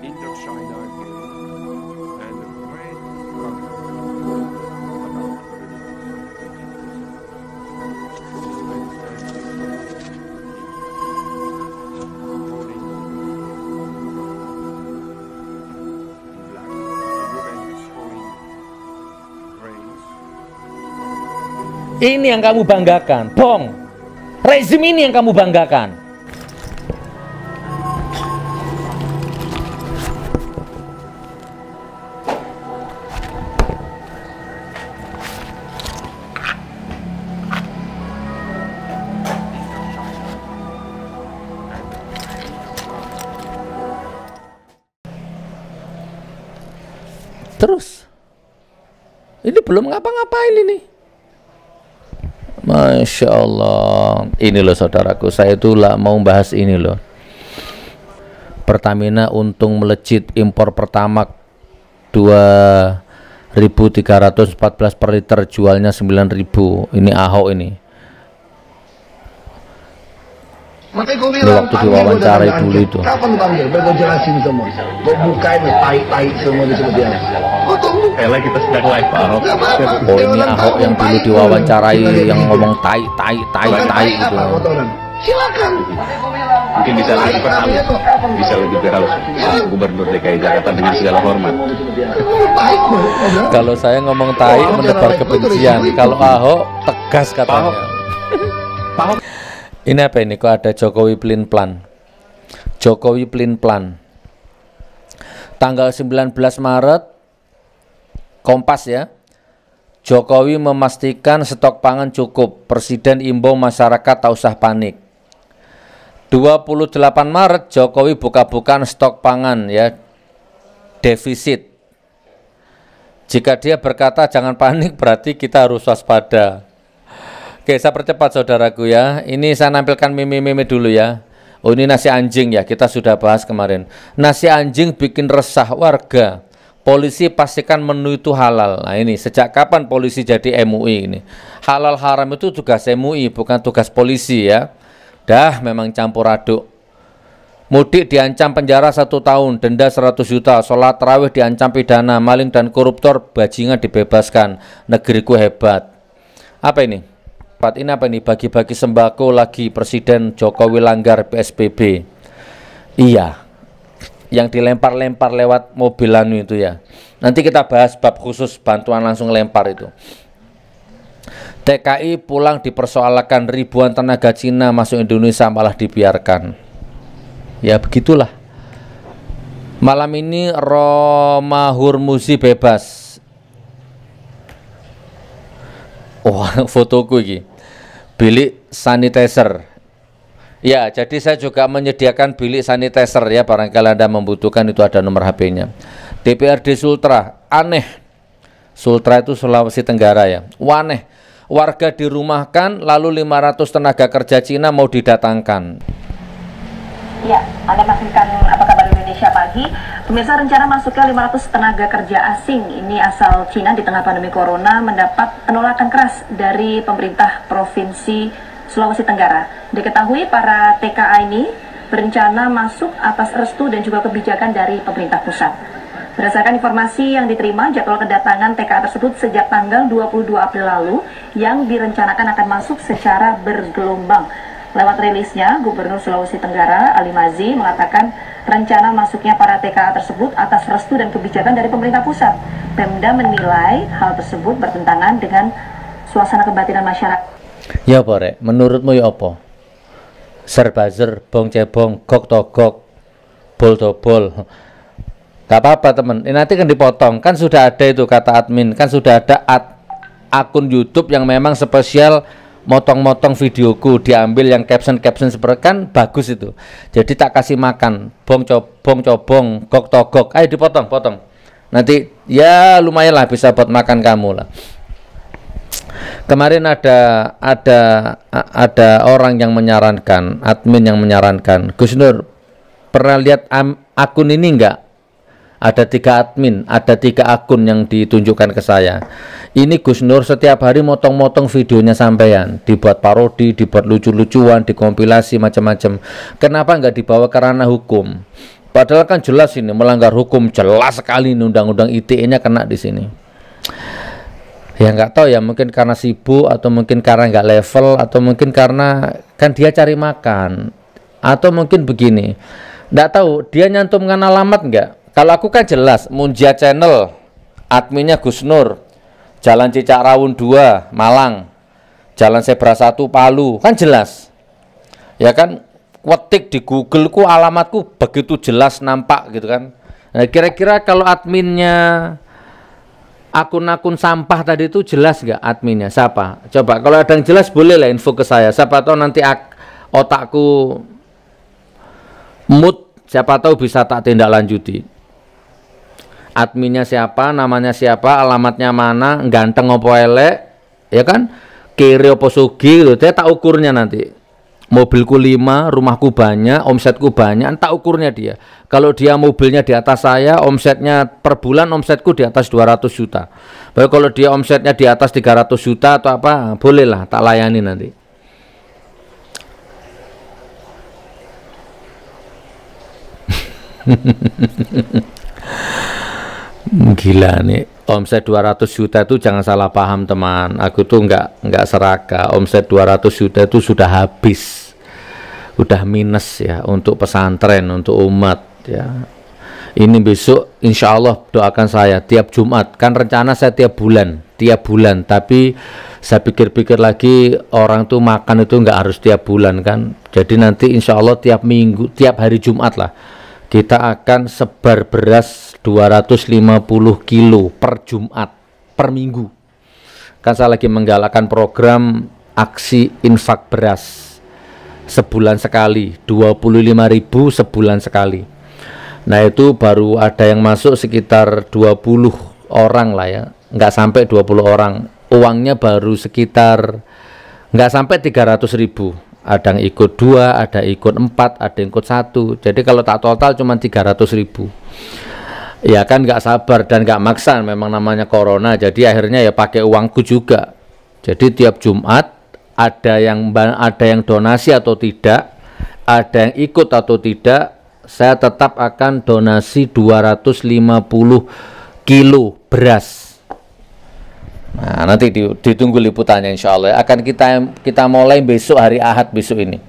Indochina period and a great conflict about Ini yang kamu banggakan, Bong. Rezim ini yang kamu banggakan. Terus, ini belum ngapa-ngapain ini. Masya Allah. Ini loh saudaraku, saya itu lah mau bahas ini loh. Pertamina untung melejit, impor Pertamax 2.314 per liter, jualnya 9.000. Ini Ahok ini. Ini waktu diwawancarai dulu itu. Kapan panggil? Gue jelasin semua. Gue bukain tai-tai semua disebut dia. Kita sedang live Pak Ahok. Oh ini Ahok yang dulu diwawancarai yang ngomong tai gitu. Silakan. Mungkin bisa lebih berhalus, bisa lebih berhalus Gubernur DKI Jakarta dengan segala hormat. Kalau saya ngomong tai menebar kebencian, kalau Ahok tegas katanya. Ini apa ini? Kok ada Jokowi Pelin-Plan? Jokowi Pelin-Plan. Tanggal 19 Maret, Kompas ya. Jokowi memastikan stok pangan cukup. Presiden imbau masyarakat tak usah panik. 28 Maret, Jokowi buka-bukaan stok pangan ya. Defisit. Jika dia berkata jangan panik, berarti kita harus waspada. Oke, saya percepat saudaraku ya. Ini saya nampilkan meme-meme dulu ya. Oh ini nasi anjing ya, kita sudah bahas kemarin. Nasi anjing bikin resah warga. Polisi pastikan menu itu halal. Nah ini, sejak kapan polisi jadi MUI ini? Halal haram itu tugas MUI, bukan tugas polisi ya. Dah memang campur aduk. Mudik diancam penjara 1 tahun, denda 100 juta, sholat tarawih diancam pidana, maling dan koruptor bajingan dibebaskan. Negeriku hebat. Apa ini? Ini apa ini? Bagi-bagi sembako lagi, Presiden Jokowi langgar PSBB. Iya, yang dilempar-lempar lewat mobilan itu ya. Nanti kita bahas bab khusus bantuan langsung lempar itu. TKI pulang dipersoalkan, ribuan tenaga Cina masuk Indonesia malah dibiarkan. Ya begitulah. Malam ini Roma Hurmuzi bebas. Oh, fotoku ini. Bilik sanitizer. Ya, jadi saya juga menyediakan bilik sanitizer ya, barangkali Anda membutuhkan, itu ada nomor HP-nya. DPRD Sultra, aneh. Sultra itu Sulawesi Tenggara ya. Waneh. Warga dirumahkan lalu 500 tenaga kerja Cina mau didatangkan. Ya, Anda masihkan apa kabar Indonesia pagi. Pemirsa, rencana masuknya 500 tenaga kerja asing ini asal Cina di tengah pandemi corona mendapat penolakan keras dari pemerintah Provinsi Sulawesi Tenggara. Diketahui para TKA ini berencana masuk atas restu dan juga kebijakan dari pemerintah pusat. Berdasarkan informasi yang diterima, jadwal kedatangan TKA tersebut sejak tanggal 22 April lalu yang direncanakan akan masuk secara bergelombang. Lewat rilisnya, Gubernur Sulawesi Tenggara Ali Mazi mengatakan rencana masuknya para TKA tersebut atas restu dan kebijakan dari pemerintah pusat. Pemda menilai hal tersebut bertentangan dengan suasana kebatinan masyarakat. Ya Bore, menurutmu ya apa? Serbazer, bong cebong, gok togok, bol dobol. Gak apa-apa teman, ini nanti kan dipotong. Kan sudah ada itu kata admin, kan sudah ada akun YouTube yang memang spesial motong-motong videoku, diambil yang caption-caption seperti, kan bagus itu. Jadi tak kasih makan, bong cobong, gok togok. Ayo dipotong. Nanti ya lumayan lah bisa buat makan kamu lah. Kemarin ada orang yang menyarankan, admin yang menyarankan, Gus Nur, pernah lihat akun ini enggak? Ada 3 admin, ada 3 akun yang ditunjukkan ke saya. Ini Gus Nur setiap hari motong-motong videonya sampean, dibuat parodi, dibuat lucu-lucuan, dikompilasi macam-macam. Kenapa nggak dibawa ke ranah hukum? Padahal kan jelas ini melanggar hukum, jelas sekali ini undang-undang ITE-nya kena di sini. Ya nggak tahu ya, mungkin karena sibuk atau mungkin karena nggak level atau mungkin karena kan dia cari makan atau mungkin begini, nggak tahu dia nyantumkan alamat nggak. Kalau aku kan jelas Munjia Channel, adminnya Gus Nur, Jalan Cicak Rawun 2 Malang, Jalan Sebra 1 Palu, kan jelas ya kan. Ketik di Google ku alamatku begitu jelas nampak gitu kan. Nah, kira-kira kalau adminnya akun-akun sampah tadi itu jelas nggak adminnya siapa? Coba kalau ada yang jelas boleh lah info ke saya. Siapa tahu nanti otakku mood, siapa tahu bisa tak tindak lanjuti. Adminnya siapa, namanya siapa, alamatnya mana, ganteng opo elek, ya kan? Kiri opo sugi gitu. Saya tak ukurnya nanti. Mobilku 5, rumahku banyak, omsetku banyak, tak ukurnya dia. Kalau dia mobilnya di atas saya, omsetnya per bulan omsetku di atas 200 juta. Baik kalau dia omsetnya di atas 300 juta atau apa, bolehlah tak layani nanti. Gila nih, omset 200 juta itu jangan salah paham teman. Aku tuh nggak seraka. Omset 200 juta itu sudah habis, udah minus ya untuk pesantren, untuk umat ya. Ini besok insya Allah doakan saya tiap Jumat. Kan rencana saya tiap bulan. Tapi saya pikir-pikir lagi orang tuh makan itu nggak harus tiap bulan kan. Jadi nanti insya Allah tiap minggu, tiap hari Jumat lah, kita akan sebar beras 250 kilo per Jumat, per minggu. Kan saya lagi menggalakkan program aksi infak beras sebulan sekali, 25.000 sebulan sekali. Nah itu baru ada yang masuk sekitar 20 orang lah ya, nggak sampai 20 orang. Uangnya baru sekitar nggak sampai 300.000. Ada yang ikut 2, ada yang ikut 4, ada yang ikut 1. Jadi kalau tak total cuma 300.000. Ya kan nggak sabar dan nggak maksa, memang namanya corona. Jadi akhirnya ya pakai uangku juga. Jadi tiap Jumat ada yang donasi atau tidak, ada yang ikut atau tidak, saya tetap akan donasi 250 kilo beras. Nah, nanti ditunggu liputannya insya Allah. Akan kita mulai besok hari Ahad besok ini.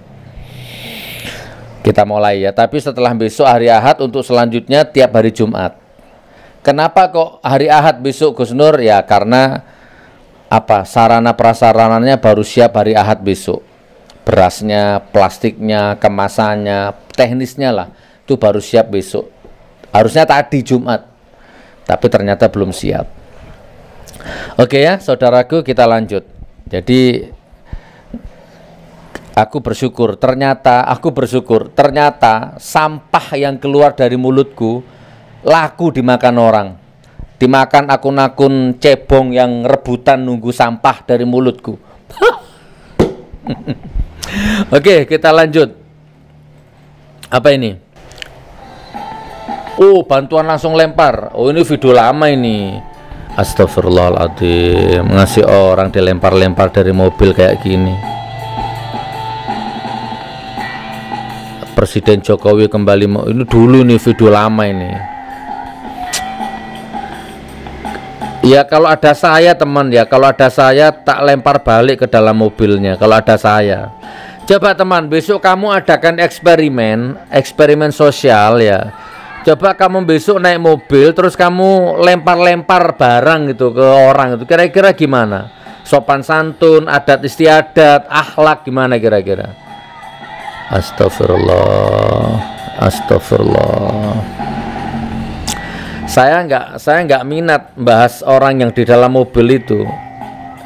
Kita mulai ya, tapi setelah besok hari Ahad untuk selanjutnya tiap hari Jumat. Kenapa kok hari Ahad besok Gus Nur? Ya karena apa? Sarana prasarananya baru siap hari Ahad besok. Berasnya, plastiknya, kemasannya, teknisnya lah itu baru siap besok. Harusnya tadi Jumat, tapi ternyata belum siap. Oke ya, saudaraku, kita lanjut. Jadi aku bersyukur ternyata sampah yang keluar dari mulutku laku dimakan orang, dimakan akun-akun cebong yang rebutan nunggu sampah dari mulutku. Oke, kita lanjut. Apa ini? Oh, bantuan langsung lempar. Oh, ini video lama ini. Astagfirullahaladzim, ngasih orang dilempar-lempar dari mobil kayak gini. Presiden Jokowi kembali ini dulu nih video lama ini. Ya kalau ada saya teman ya, kalau ada saya tak lempar balik ke dalam mobilnya kalau ada saya. Coba teman, besok kamu adakan eksperimen sosial ya. Coba kamu besok naik mobil terus kamu lempar-lempar barang gitu ke orang itu, kira-kira gimana? Sopan santun, adat istiadat, akhlak gimana kira-kira? Astagfirullah. Saya nggak minat bahas orang yang di dalam mobil itu.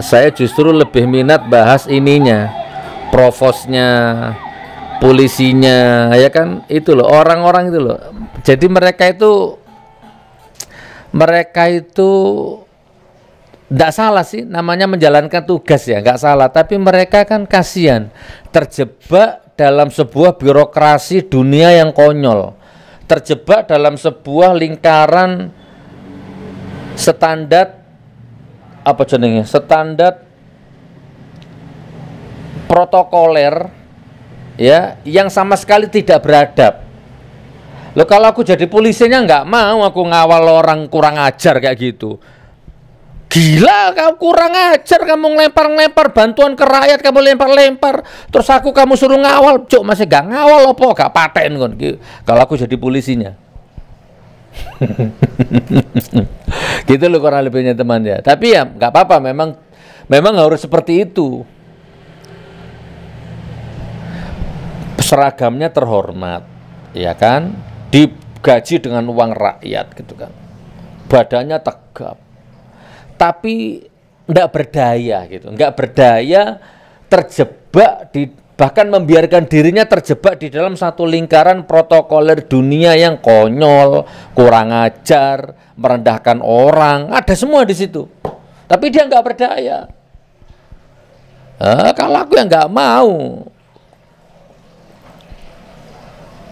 Saya justru lebih minat bahas ininya, provosnya, polisinya, ya kan, itu loh, orang-orang itu loh. Jadi mereka itu tidak salah sih, namanya menjalankan tugas ya, nggak salah. Tapi mereka kan kasihan, terjebak dalam sebuah birokrasi dunia yang konyol, terjebak dalam sebuah lingkaran standar protokoler ya, yang sama sekali tidak beradab. Loh kalau aku jadi polisinya nggak mau aku ngawal orang kurang ajar kayak gitu. Gila, kamu kurang ajar, kamu ngelempar-ngelempar bantuan ke rakyat, kamu lempar-lempar. Terus kamu suruh ngawal, cuk masih gak ngawal apa, gak paten kon. Kalau aku jadi polisinya. Gitu loh kurang lebihnya teman ya. Tapi ya nggak apa-apa, memang harus seperti itu. Seragamnya terhormat, ya kan? Digaji dengan uang rakyat gitu kan. Badannya tegap. Tapi nggak berdaya gitu, nggak berdaya, terjebak bahkan membiarkan dirinya terjebak di dalam satu lingkaran protokoler dunia yang konyol, kurang ajar, merendahkan orang, ada semua di situ. Tapi dia nggak berdaya. Kalau aku yang nggak mau.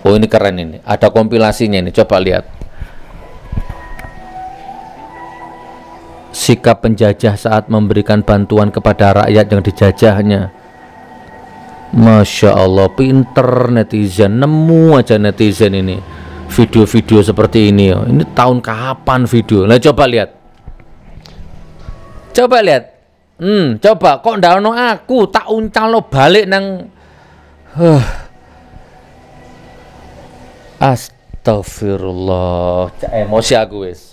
Oh ini keren ini, ada kompilasinya ini, coba lihat. Sikap penjajah saat memberikan bantuan kepada rakyat yang dijajahnya. Masya Allah, pinter netizen, nemu aja netizen ini video-video seperti ini. Ini tahun kapan video? Nah coba lihat, coba kok ndak ono aku tak uncal lo balik nang Astagfirullah, emosi aku wis.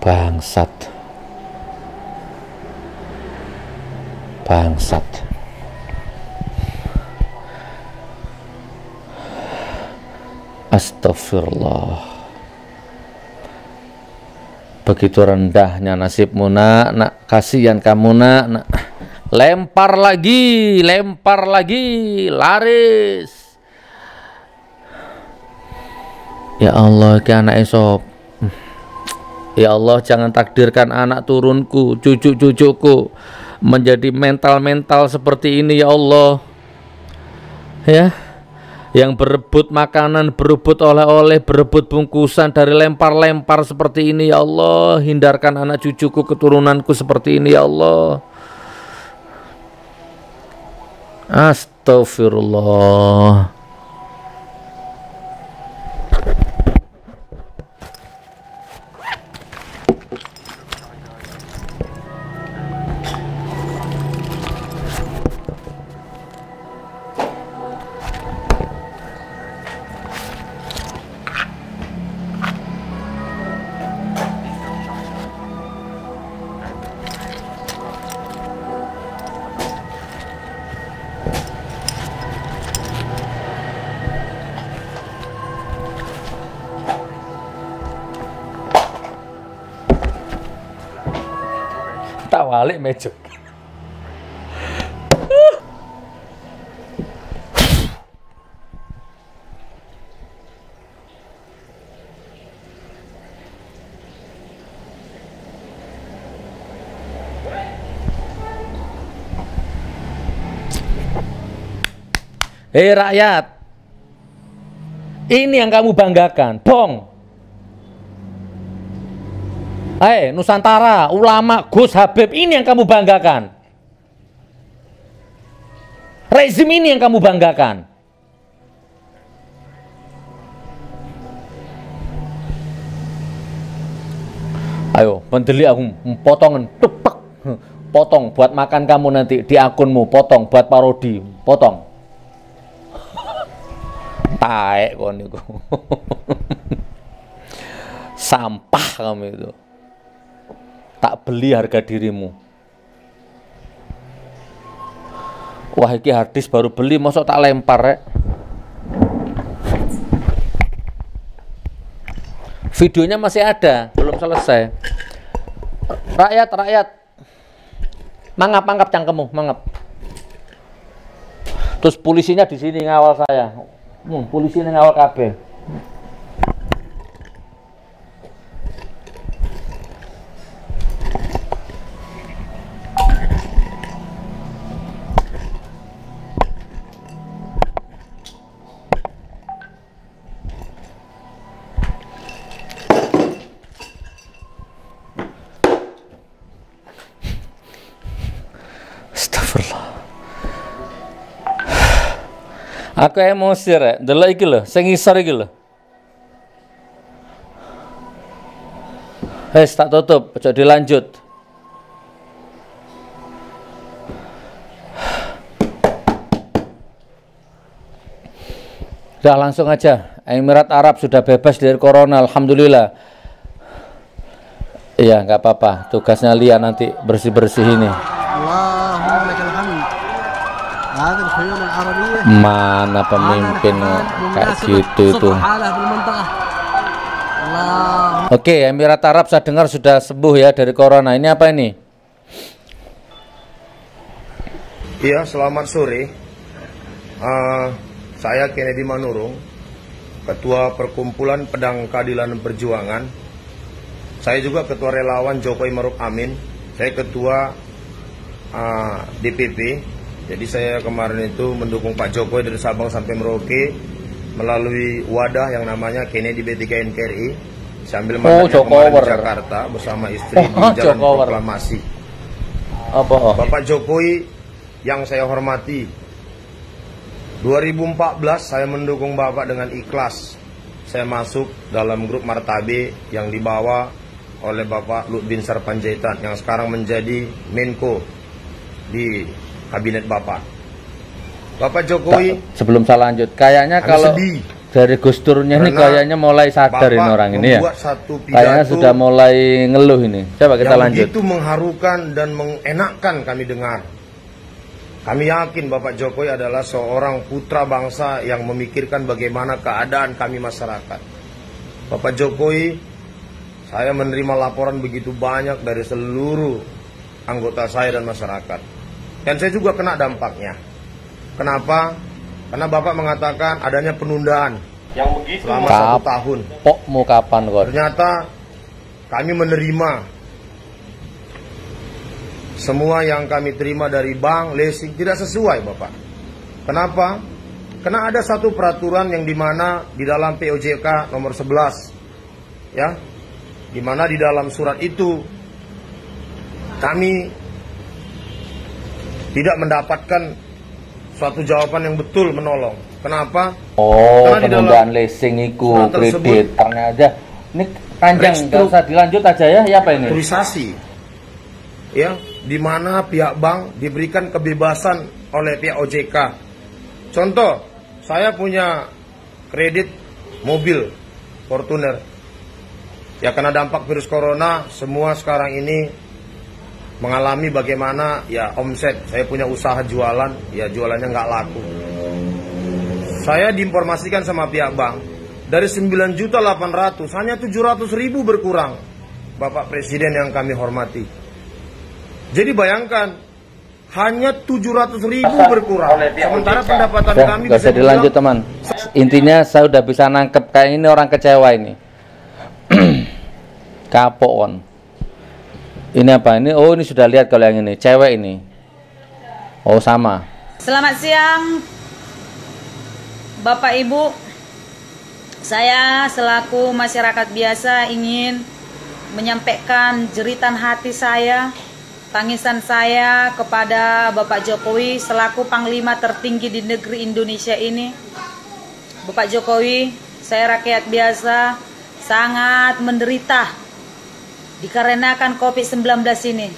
Bangsat. Astagfirullah. Begitu rendahnya nasibmu nak, kasihan kamu nak. Lempar lagi, laris. Ya Allah, ke anak esop. Ya Allah, jangan takdirkan anak turunku, cucu-cucuku menjadi mental seperti ini ya Allah. Ya, yang berebut makanan, berebut oleh-oleh, berebut bungkusan dari lempar-lempar seperti ini ya Allah. Hindarkan anak cucuku, keturunanku seperti ini ya Allah. Astagfirullah. Tak balik meja. Hei rakyat, ini yang kamu banggakan, Bong. Nusantara, ulama, Gus Habib, ini yang kamu banggakan. Rezim ini yang kamu banggakan. Ayo, pendeli aku potongan, tupak, potong buat makan kamu nanti di akunmu, potong buat parodi, potong. Taek kon niku. Sampah kamu itu. Tak beli harga dirimu. Wah, iki harddisk baru beli, mosok tak lempar rek. Videonya masih ada, belum selesai. Rakyat, mangap cangkemmu, mangap. Terus polisinya di sini ngawal saya. Polisinya ngawal kabeh. Aku emosi rek, delok iki lho, sing ngisor iki lho. Wes tak tutup, ojo dilanjut. Udah langsung aja. Emirat Arab sudah bebas dari corona, alhamdulillah. Iya, nggak apa-apa. Tugasnya Lia nanti bersih-bersih ini. Allahumma lakal hamd. Hadhihi al-khuyul al-arabiyyah. Mana pemimpin kayak gitu itu. Oke, Emirat Arab saya dengar sudah sembuh ya dari corona. Ini apa ini? Iya, selamat sore. Saya Kennedy Manurung, Ketua Perkumpulan Pedang Keadilan dan Perjuangan. Saya juga Ketua Relawan Jokowi Maruf Amin. Saya Ketua DPP. Jadi saya kemarin itu mendukung Pak Jokowi dari Sabang sampai Merauke melalui wadah yang namanya Kennedy B3 NKRI. Sambil kemarin di Jakarta bersama istri di Jalan Proklamasi. Bapak Jokowi yang saya hormati, 2014 saya mendukung Bapak dengan ikhlas. Saya masuk dalam grup Martabe yang dibawa oleh Bapak Lut Bin Sarpanjaitan yang sekarang menjadi Menko di kabinet Bapak. Bapak Jokowi, sebelum saya lanjut, kayaknya kalau sedih dari Gus Durnya ini kayaknya mulai sadar ini orang ini ya. Kayaknya sudah mulai ngeluh ini. Coba kita lanjut. Itu mengharukan dan mengenakkan kami dengar. Kami yakin Bapak Jokowi adalah seorang putra bangsa yang memikirkan bagaimana keadaan kami masyarakat. Bapak Jokowi, saya menerima laporan begitu banyak dari seluruh anggota saya dan masyarakat. Dan saya juga kena dampaknya. Kenapa? Karena Bapak mengatakan adanya penundaan yang begitu selama 1 tahun. Pokmu kapan kok? Ternyata kami menerima semua yang kami terima dari bank, leasing tidak sesuai, Bapak. Kenapa? Karena ada satu peraturan yang dimana di dalam POJK nomor 11, ya, dimana di dalam surat itu kami tidak mendapatkan suatu jawaban yang betul menolong. Kenapa? Karena penundaan leasing itu kredit. Karena aja ini panjang, nggak usah dilanjut aja ya. Ya apa ini? Restrukturisasi, ya, di mana pihak bank diberikan kebebasan oleh pihak OJK. Contoh, saya punya kredit mobil Fortuner. Ya karena dampak virus corona, semua sekarang ini mengalami bagaimana ya omset. Saya punya usaha jualan, ya jualannya nggak laku. Saya diinformasikan sama pihak bank, dari 9.800.000 hanya 700.000 berkurang, Bapak Presiden yang kami hormati. Jadi bayangkan, hanya 700.000 berkurang. Sementara pendapatan kami nggak bisa dilanjut teman. Intinya saya udah bisa nangkep kayak ini orang kecewa ini. Kapok. Ini apa ini? Oh ini sudah lihat kalau yang ini, cewek ini. Oh sama. Selamat siang Bapak Ibu. Saya selaku masyarakat biasa ingin menyampaikan jeritan hati saya, tangisan saya kepada Bapak Jokowi selaku Panglima tertinggi di negeri Indonesia ini. Bapak Jokowi, saya rakyat biasa sangat menderita dikarenakan COVID-19 ini.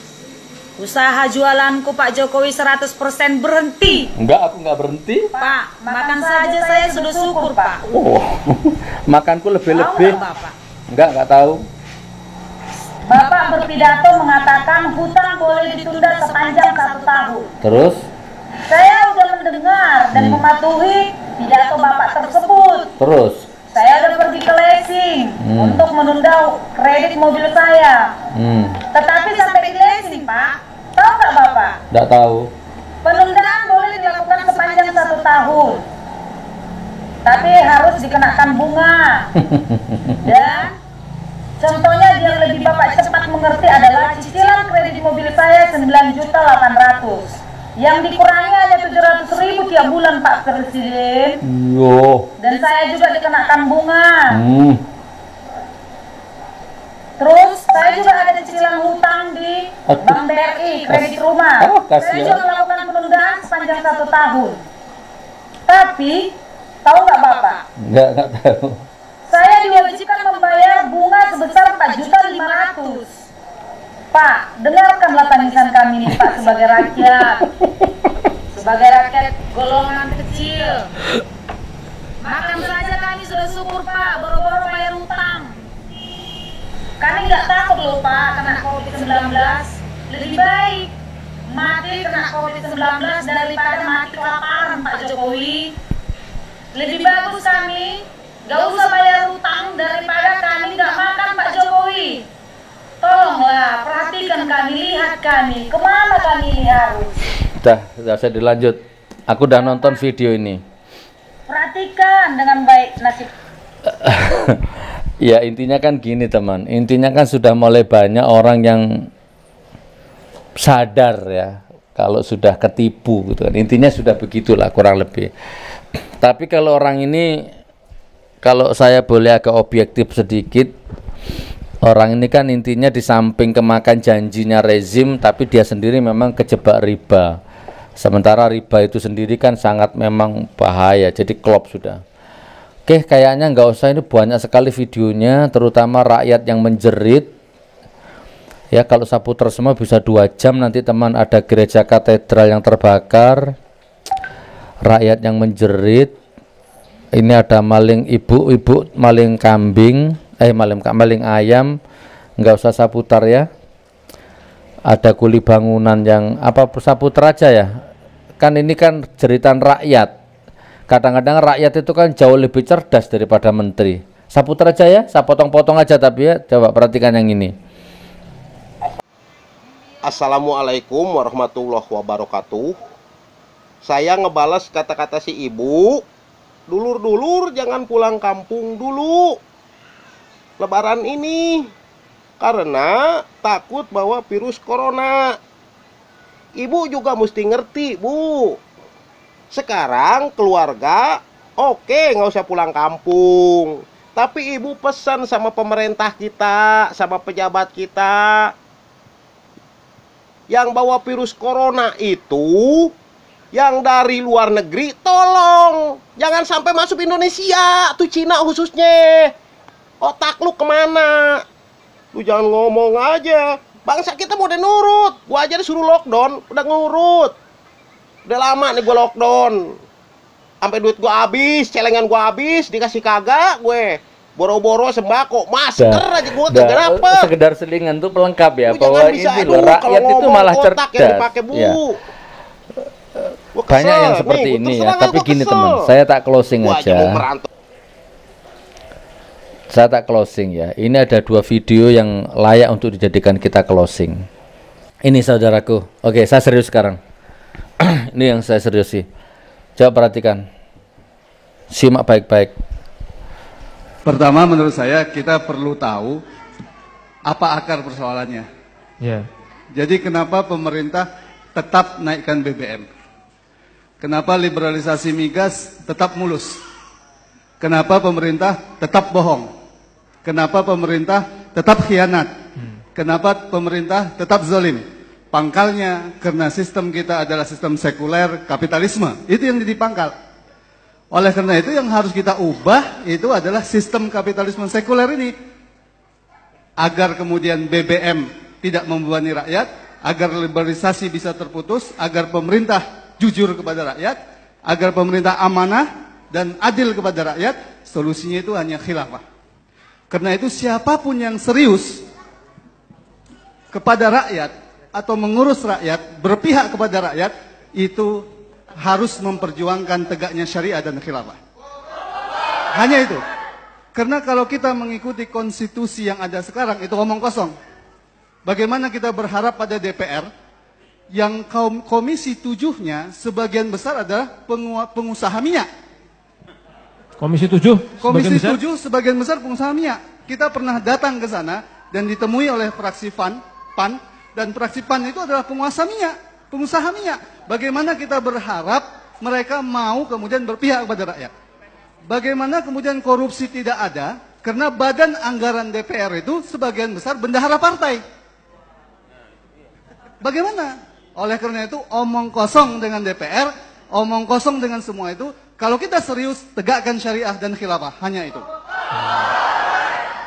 Usaha jualanku Pak Jokowi 100% berhenti. Enggak, aku enggak berhenti. Pak, makan saja saya sudah syukur Pak. Oh, makanku lebih-lebih. Enggak tahu. Bapak berpidato mengatakan hutang boleh ditunda sepanjang 1 tahun. Terus? Saya sudah mendengar dan mematuhi pidato Bapak tersebut. Terus? Saya udah pergi ke leasing untuk menunda kredit mobil saya. Tetapi sampai di leasing, Pak, tahu nggak Bapak? Nggak tahu. Penundaan boleh dilakukan sepanjang 1 tahun, tapi harus dikenakan bunga. Dan contohnya yang lebih Bapak cepat mengerti adalah cicilan kredit mobil saya 9.800.000. Yang dikurangi hanya 700.000 tiap bulan Pak Presiden. Yo. Dan saya juga dikenakan bunga. Terus saya juga ada cicilan hutang di Bank BRI, kredit rumah. Saya juga melakukan penundaan sepanjang 1 tahun. Tapi, tahu nggak Bapak? Nggak tahu. Saya diwajibkan membayar bunga sebesar 4.500.000. Pak, dengarkanlah tangisan kami nih Pak sebagai rakyat. Sebagai rakyat golongan kecil. Makan saja kami sudah syukur Pak, boro-boro bayar utang. Kami nggak takut loh Pak kena COVID-19. Lebih baik mati kena COVID-19 daripada mati kelaparan Pak Jokowi. Lebih bagus kami nggak usah bayar utang daripada kami nggak makan Pak Jokowi. Tolonglah perhatikan kami, lihat kami, kemana kami ini harus. Udah saya dilanjut. Aku udah nonton video ini. Perhatikan dengan baik nasib. Ya intinya kan gini teman. Intinya kan sudah mulai banyak orang yang sadar ya kalau sudah ketipu gitu kan. Intinya sudah begitulah kurang lebih. Tapi kalau orang ini, kalau saya boleh agak objektif sedikit, orang ini kan intinya di samping kemakan janjinya rezim, tapi dia sendiri memang kejebak riba. Sementara riba itu sendiri kan sangat memang bahaya, jadi klop sudah. Oke, kayaknya nggak usah, ini banyak sekali videonya, terutama rakyat yang menjerit. Ya kalau Saputra semua bisa 2 jam nanti teman, ada gereja katedral yang terbakar, rakyat yang menjerit. Ini ada maling ibu-ibu, maling kambing, maling ayam, nggak usah Saputar ya. Ada kuli bangunan yang apa Saputra aja ya. Kan ini kan jeritan rakyat. Kadang-kadang rakyat itu kan jauh lebih cerdas daripada menteri. Saputra aja ya, saya potong-potong aja tapi ya. Coba perhatikan yang ini. Assalamualaikum warahmatullahi wabarakatuh. Saya ngebalas kata-kata si ibu. Dulur-dulur jangan pulang kampung dulu Lebaran ini karena takut bawa virus corona. Ibu juga mesti ngerti Bu. Sekarang keluarga oke nggak usah pulang kampung. Tapi ibu pesan sama pemerintah kita, sama pejabat kita, yang bawa virus corona itu yang dari luar negeri, tolong jangan sampai masuk Indonesia, tuh Cina khususnya. Otak lu kemana? Lu jangan ngomong aja. Bangsa kita mau udah nurut. Gua aja disuruh lockdown, udah ngurut. Udah lama nih gua lockdown. Sampai duit gua habis, celengan gua habis, dikasih kagak gue. Boro-boro sembako, masker aja gua kagak dapet. Sekedar selingan tuh pelengkap ya, Lu bahwa bisa, ini loh, rakyat itu malah cerdas. Yang dipakai, Bu. Ya. Banyak yang seperti ini ya, tapi gini teman, saya tak closing aja. Saya tak closing ya. Ini ada 2 video yang layak untuk dijadikan kita closing. Ini saudaraku. Oke, saya serius sekarang. Ini yang saya serius sih. Coba perhatikan. Simak baik-baik. Pertama menurut saya kita perlu tahu apa akar persoalannya. Yeah. Jadi kenapa pemerintah tetap naikkan BBM? Kenapa liberalisasi migas tetap mulus? Kenapa pemerintah tetap bohong? Kenapa pemerintah tetap khianat? Kenapa pemerintah tetap zalim? Pangkalnya karena sistem kita adalah sistem sekuler kapitalisme. Itu yang jadi pangkal. Oleh karena itu yang harus kita ubah itu adalah sistem kapitalisme sekuler ini. Agar kemudian BBM tidak membebani rakyat, agar liberalisasi bisa terputus, agar pemerintah jujur kepada rakyat, agar pemerintah amanah dan adil kepada rakyat. Solusinya itu hanya khilafah. Karena itu siapapun yang serius kepada rakyat atau mengurus rakyat, berpihak kepada rakyat, itu harus memperjuangkan tegaknya syariah dan khilafah. Hanya itu. Karena kalau kita mengikuti konstitusi yang ada sekarang, itu omong kosong. Bagaimana kita berharap pada DPR yang komisi 7-nya sebagian besar adalah pengusaha minyak. Komisi 7? Komisi 7 sebagian besar pengusaha minyak. Kita pernah datang ke sana dan ditemui oleh fraksi PAN, dan fraksi PAN itu adalah pengusaha minyak. Bagaimana kita berharap mereka mau kemudian berpihak kepada rakyat? Bagaimana kemudian korupsi tidak ada? Karena badan anggaran DPR itu sebagian besar bendahara partai. Bagaimana? Oleh karena itu omong kosong dengan DPR, omong kosong dengan semua itu, Kalau kita serius, tegakkan syariah dan khilafah. Hanya itu.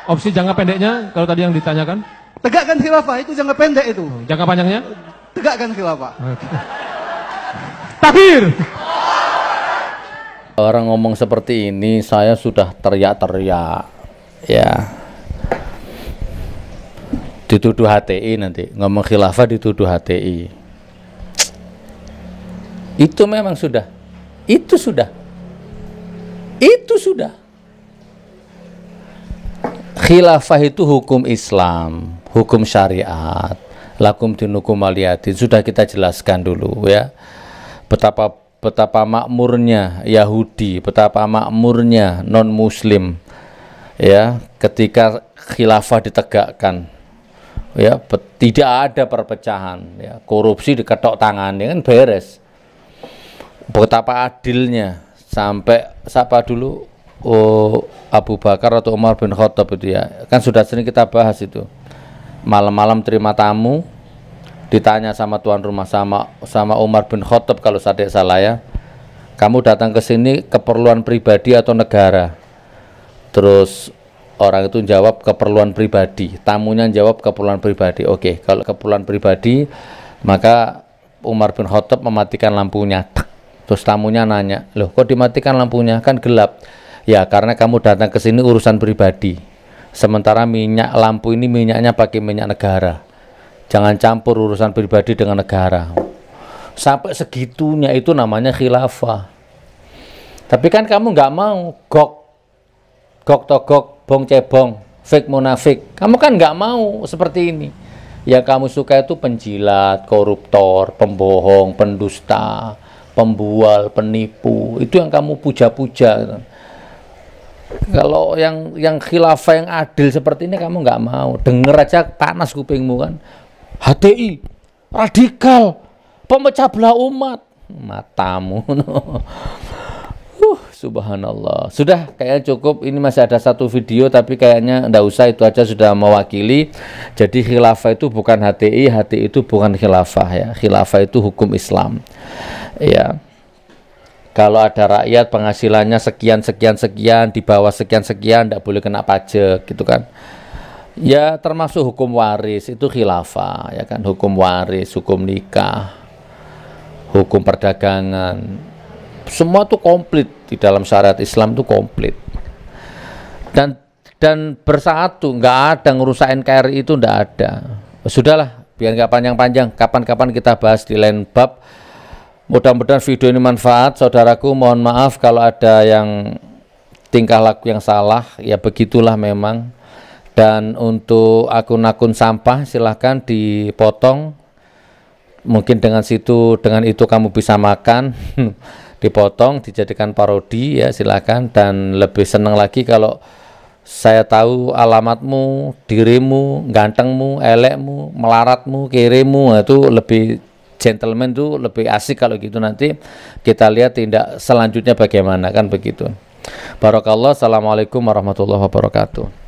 Opsi jangka pendeknya, kalau tadi yang ditanyakan? Tegakkan khilafah, itu jangka pendek itu. Jangka panjangnya? Tegakkan khilafah. Takbir! Orang ngomong seperti ini, saya sudah teriak-teriak. Ya. Dituduh HTI nanti. Ngomong khilafah dituduh HTI. Itu memang sudah. Itu sudah. Khilafah itu hukum Islam, hukum syariat. Lakum dinukum waliyadin. Sudah kita jelaskan dulu ya. Betapa makmurnya Yahudi, betapa makmurnya non-Muslim ya ketika khilafah ditegakkan. Ya, tidak ada perpecahan ya. Korupsi diketok tangannya kan beres. Betapa adilnya sampai siapa dulu Abu Bakar atau Umar bin Khattab itu ya. Kan sudah sering kita bahas itu. Malam-malam terima tamu, ditanya sama tuan rumah sama Umar bin Khattab kalau saya tidak salah ya, kamu datang ke sini keperluan pribadi atau negara? Terus orang itu jawab keperluan pribadi, tamunya jawab keperluan pribadi. Oke, kalau keperluan pribadi maka Umar bin Khattab mematikan lampunya. Terus tamunya nanya, loh kok dimatikan lampunya, kan gelap? Ya karena kamu datang ke sini urusan pribadi, sementara minyak lampu ini minyaknya pakai minyak negara. Jangan campur urusan pribadi dengan negara. Sampai segitunya itu namanya khilafah. Tapi kan kamu nggak mau gok togok, bong cebong, fake munafik. Kamu kan nggak mau seperti ini. Yang kamu suka itu penjilat, koruptor, pembohong, pendusta, pembual, penipu. Itu yang kamu puja-puja. Kalau yang khilafah yang adil seperti ini kamu nggak mau. Denger aja panas kupingmu kan. HTI, radikal, pemecah belah umat. Matamu. Subhanallah. Sudah kayaknya cukup. Ini masih ada satu video tapi kayaknya enggak usah, itu aja sudah mewakili. Jadi khilafah itu bukan HTI, HTI itu bukan khilafah ya. Khilafah itu hukum Islam. Ya. Kalau ada rakyat penghasilannya sekian, di bawah sekian, enggak boleh kena pajak gitu kan. Ya termasuk hukum waris itu khilafah ya kan, hukum waris, hukum nikah, hukum perdagangan. Semua itu komplit di dalam syariat Islam, itu komplit. Dan bersatu, nggak ada ngerusak NKRI itu, nggak ada. Sudahlah, biar nggak panjang-panjang. Kapan-kapan kita bahas di lain bab. Mudah-mudahan video ini manfaat, saudaraku. Mohon maaf kalau ada yang tingkah laku yang salah, ya begitulah memang. Dan untuk akun-akun sampah silahkan dipotong. Mungkin dengan itu kamu bisa makan. Dipotong, dijadikan parodi ya silahkan. Dan lebih senang lagi kalau saya tahu alamatmu, dirimu, gantengmu, elekmu, melaratmu, kirimu. Itu lebih gentleman, tuh lebih asik kalau gitu. Nanti kita lihat tindak selanjutnya bagaimana kan begitu. Barakallah. Assalamualaikum warahmatullahi wabarakatuh.